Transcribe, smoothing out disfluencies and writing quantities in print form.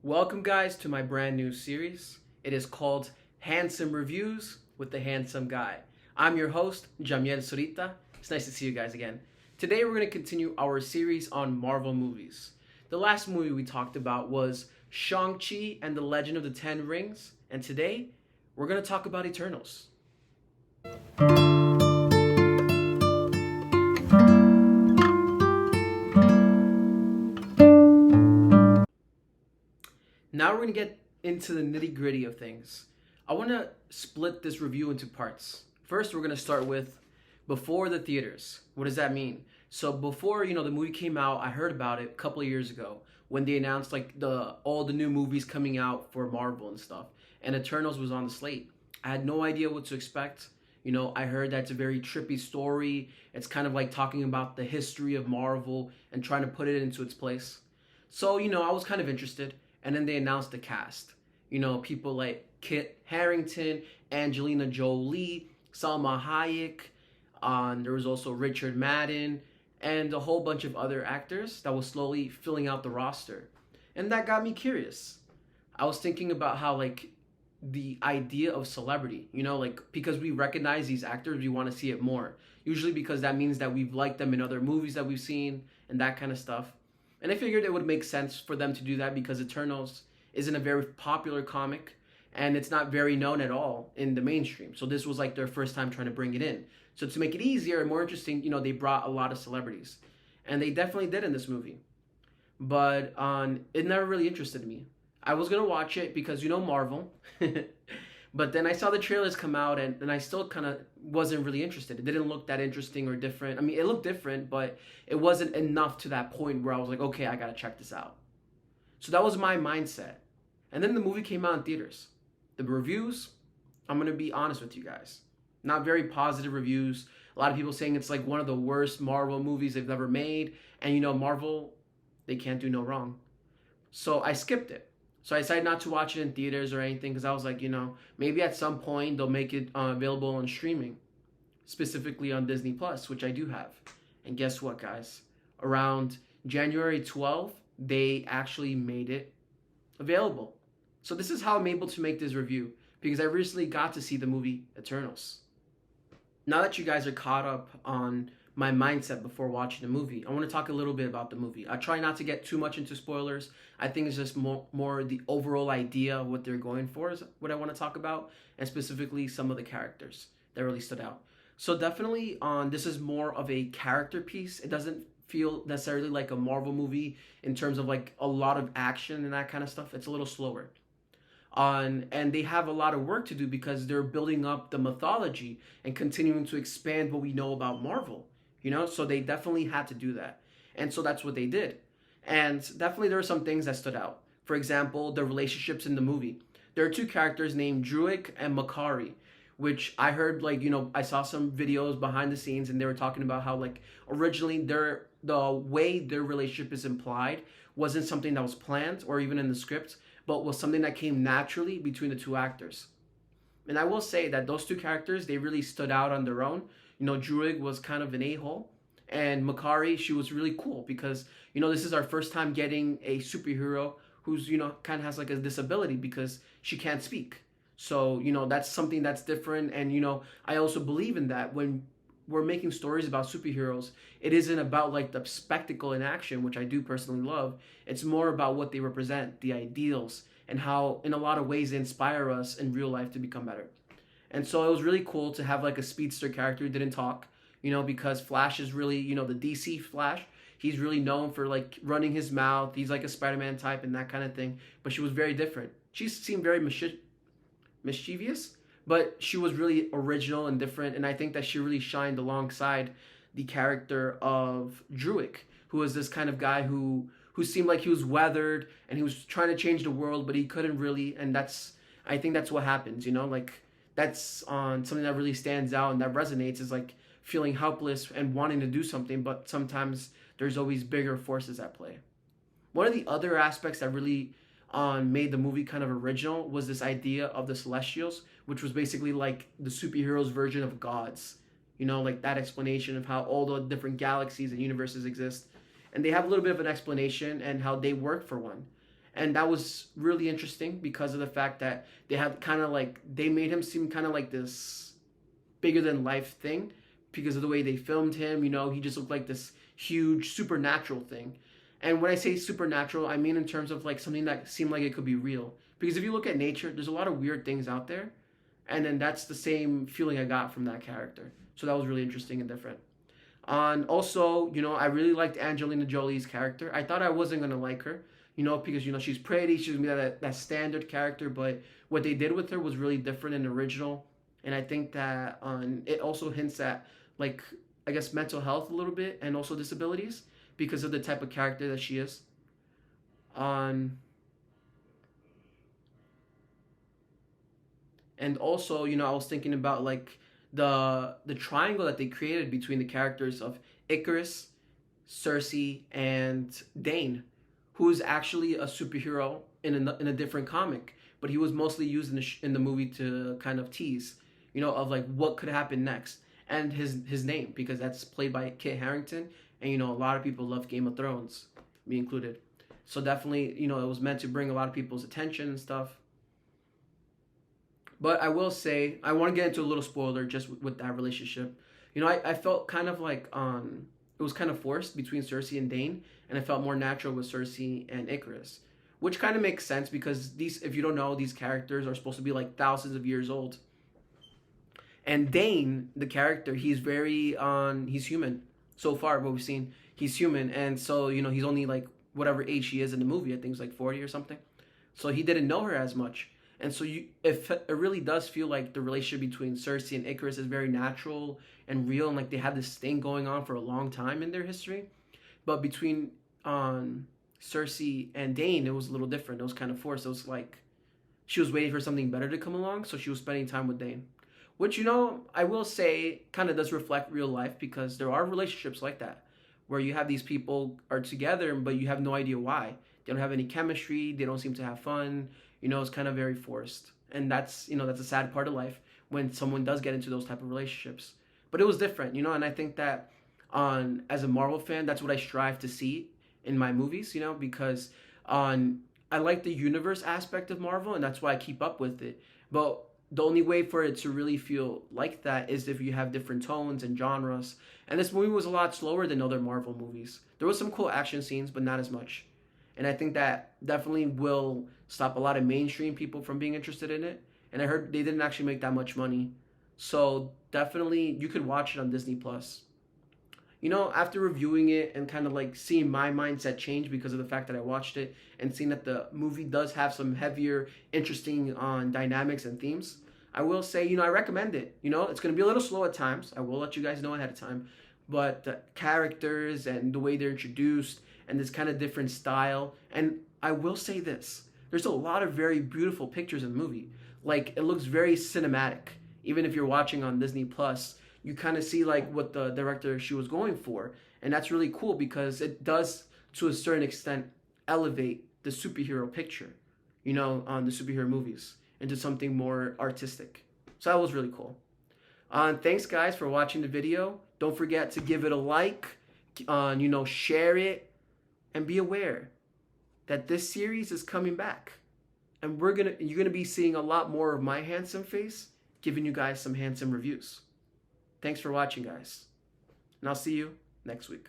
Welcome, guys, to my brand new series. It is called Handsome Reviews with the Handsome Guy. I'm your host, Jamiel Sorita. It's nice to see you guys again. Today, we're going to continue our series on Marvel movies. The last movie we talked about was Shang-Chi and the Legend of the Ten Rings, and today, we're going to talk about Eternals. Now we're going to get into the nitty gritty of things. I want to split this review into parts. First, we're going to start with before the theaters. What does that mean? So before, the movie came out, I heard about it a couple of years ago when they announced all the new movies coming out for Marvel and stuff. And Eternals was on the slate. I had no idea what to expect. I heard that it's a very trippy story. It's kind of like talking about the history of Marvel and trying to put it into its place. So, I was kind of interested. And then they announced the cast. People like Kit Harington, Angelina Jolie, Salma Hayek. There was also Richard Madden, and a whole bunch of other actors that was slowly filling out the roster. And that got me curious. I was thinking about how, the idea of celebrity, because we recognize these actors, we want to see it more. Usually because that means that we've liked them in other movies that we've seen and that kind of stuff. And I figured it would make sense for them to do that because Eternals isn't a very popular comic and it's not very known at all in the mainstream. So this was like their first time trying to bring it in. So to make it easier and more interesting, they brought a lot of celebrities. And they definitely did in this movie. But it never really interested me. I was going to watch it because, Marvel. But then I saw the trailers come out and I still kind of wasn't really interested. It didn't look that interesting or different. I mean, it looked different, but it wasn't enough to that point where I was like, okay, I got to check this out. So that was my mindset. And then the movie came out in theaters. The reviews, I'm going to be honest with you guys. Not very positive reviews. A lot of people saying it's like one of the worst Marvel movies they've ever made. And Marvel, they can't do no wrong. So I skipped it. So I decided not to watch it in theaters or anything because I was like, maybe at some point they'll make it available on streaming, specifically on Disneyplus, which I do have. And guess what, guys? Around January 12th, they actually made it available. So this is how I'm able to make this review because I recently got to see the movie Eternals. Now that you guys are caught up on my mindset before watching the movie, I want to talk a little bit about the movie. I try not to get too much into spoilers. I think it's just more the overall idea of what they're going for is what I want to talk about, and specifically some of the characters that really stood out. So definitely this is more of a character piece. It doesn't feel necessarily like a Marvel movie in terms of like a lot of action and that kind of stuff. It's a little slower. And they have a lot of work to do because they're building up the mythology and continuing to expand what we know about Marvel. So they definitely had to do that. And so that's what they did. And definitely there were some things that stood out. For example, the relationships in the movie. There are two characters named Druig and Makari, which I heard, I saw some videos behind the scenes and they were talking about how, originally the way their relationship is implied wasn't something that was planned or even in the script, but was something that came naturally between the two actors. And I will say that those two characters, they really stood out on their own. Druig was kind of an a-hole. And Makari, she was really cool because, this is our first time getting a superhero who's, kind of has like a disability because she can't speak. So, that's something that's different. And, I also believe in that when we're making stories about superheroes, it isn't about like the spectacle in action, which I do personally love. It's more about what they represent, the ideals, and how in a lot of ways they inspire us in real life to become better. And so it was really cool to have like a speedster character who didn't talk, because Flash is really, the DC Flash, he's really known for like running his mouth. He's like a Spider-Man type and that kind of thing. But she was very different. She seemed very mischievous, but she was really original and different. And I think that she really shined alongside the character of Druig, who was this kind of guy who seemed like he was weathered and he was trying to change the world, but he couldn't really. And I think that's what happens, that's something that really stands out and that resonates is like feeling helpless and wanting to do something, but sometimes there's always bigger forces at play. One of the other aspects that really made the movie kind of original was this idea of the Celestials, which was basically like the superheroes' version of gods. Like that explanation of how all the different galaxies and universes exist. And they have a little bit of an explanation and how they work for one. And that was really interesting because of the fact that they had kind of like, they made him seem kind of like this bigger than life thing because of the way they filmed him. You know, he just looked like this huge supernatural thing. And when I say supernatural, I mean in terms of like something that seemed like it could be real. Because if you look at nature, there's a lot of weird things out there. And then that's the same feeling I got from that character. So that was really interesting and different. And also, you know, I really liked Angelina Jolie's character. I thought I wasn't going to like her, you know, because, you know, she's pretty. She's going to be that standard character. But what they did with her was really different and original. And I think that it also hints at, like, I guess, mental health a little bit and also disabilities because of the type of character that she is. And also, you know, I was thinking about like the triangle that they created between the characters of Icarus, Cersei, and Dane, who is actually a superhero in a different comic, but he was mostly used in the movie to kind of tease, you know, of like what could happen next, and his name, because that's played by Kit Harington, and you know a lot of people love Game of Thrones, me included. So definitely, you know, it was meant to bring a lot of people's attention and stuff. But I will say, I want to get into a little spoiler just with that relationship. You know, I felt kind of like it was kind of forced between Cersei and Dane, and I felt more natural with Cersei and Icarus, which kind of makes sense because these, if you don't know, these characters are supposed to be like thousands of years old. And Dane, the character, he's very he's human. So far, what we've seen, he's human, and so you know he's only like whatever age he is in the movie. I think it's like 40 or something. So he didn't know her as much. And so it really does feel like the relationship between Cersei and Icarus is very natural and real, and like they had this thing going on for a long time in their history. But between Cersei and Dane, it was a little different. It was kind of forced. It was like she was waiting for something better to come along, so she was spending time with Dane. Which, you know, I will say kind of does reflect real life because there are relationships like that where you have these people are together, but you have no idea why. They don't have any chemistry. They don't seem to have fun. You know, it's kind of very forced. And that's, you know, that's a sad part of life when someone does get into those type of relationships. But it was different, you know, and I think that as a Marvel fan, that's what I strive to see in my movies, you know, because I like the universe aspect of Marvel, and that's why I keep up with it. But the only way for it to really feel like that is if you have different tones and genres. And this movie was a lot slower than other Marvel movies. There was some cool action scenes, but not as much. And I think that definitely will stop a lot of mainstream people from being interested in it. And I heard they didn't actually make that much money. So definitely you could watch it on Disneyplus. You know, after reviewing it and kind of like seeing my mindset change because of the fact that I watched it and seeing that the movie does have some heavier, interesting dynamics and themes, I will say, you know, I recommend it. You know, it's going to be a little slow at times. I will let you guys know ahead of time. But the characters and the way they're introduced and this kind of different style. And I will say this. There's a lot of very beautiful pictures in the movie. Like, it looks very cinematic. Even if you're watching on Disney Plus, you kind of see like what the director she was going for. And that's really cool because it does, to a certain extent, elevate the superhero picture, you know, on the superhero movies into something more artistic. So that was really cool. Thanks guys for watching the video. Don't forget to give it a like, you know, share it, and be aware that this series is coming back. And you're gonna be seeing a lot more of my handsome face, giving you guys some handsome reviews. Thanks for watching, guys. And I'll see you next week.